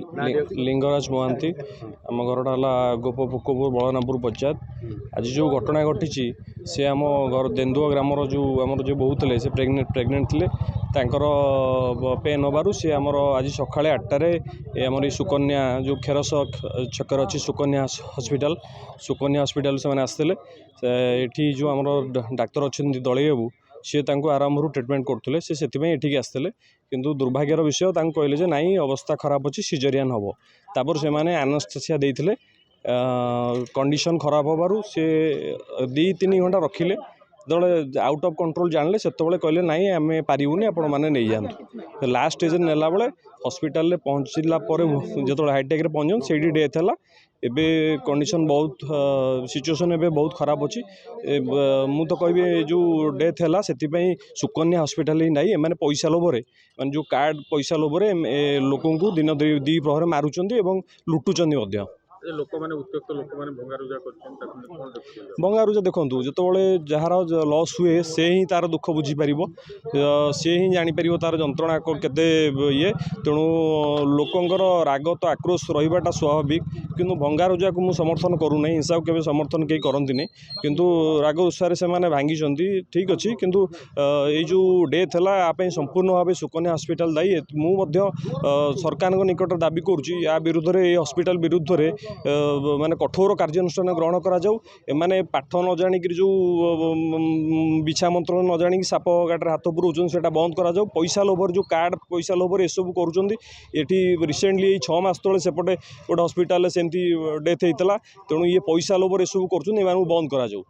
लिंगराज महांती आम घरटा है गोपपुर बलनापुर पंचायत। आज जो घटना घटी सी आम घर देन्दुआ ग्रामर जो आमर जो बहुत थे से प्रेग्नेंट थे तांकर पेन होबारु सी आमर आज सकाଳେ 8टारे आमर सुकन्या जो खेरस छकर अच्छी सुकन्या हॉस्पिटल से मैंने आसते ये जो आमर डाक्तर अच्छा दलई बाबू सी आरंभ ट्रिटमेंट करते से आसते किंतु दुर्भाग्यर विषय कहले नाई अवस्था खराब अच्छी सीजरियान हम तापर से मैंने एनेस्थेसिया देते कंडीशन खराब होबारु सी 2-3 घंटा रखिले जो आउट ऑफ कंट्रोल जानले से कहले नाई आम पारूनी आपण मैंने नहीं जातु लास्ट स्टेज नेला बेले हॉस्पिटल पहुँचला जो हाईटेक पहुँच से डेथ है एबे कंडीशन बहुत सिचुएशन एबे बहुत खराब अच्छी मु तो कहि जो डेथ है से सुकन्या हॉस्पिटल ही नहीं मैंने पैसा लोभरे माने जो कार्ड पैसा लोभरे लोक दिन 2 प्रहर मारुंच लुटुंट लोक मैंने उत्त्यक्त लोक मैंने भंगारुजा देखूँ जो जार लॉस हुए से ही तार दुख बुझीपर सी ही जापर तार जंत्रणा केते ये तेणु लोकंर राग तो आक्रोश रहीबाटा स्वाभाविक किंतु भंगारुजा को मुझे समर्थन करूना हिंसा को केवे समर्थन कहीं करती किंतु राग उत्साह से मैंने भांगी ठीक अच्छी किंतु ये जो डेथ है संपूर्ण भाव सुकन्या हॉस्पिटल दायी मुझे सरकार निकट दाबी करुँची या विरुद्ध में हॉस्पिटल विरुद्ध में माने कठोर कार्यानुष्ठान ग्रहण करा जाऊ एमाने पाठ न जानिक जो बिछा मंत्र न जानिक साप गाटर हाथ पुराउछन सेटा बंद करा जाऊ पैसा लोभर जो कार्ड पैसा लोभर एसबू करुँच ये रिसेंटली 6 मास तले सेपटे गोटे हॉस्पिटल सेमती डेथ होता तेणु ये पैसा लोभर एसबू कर बंद करा जाऊ।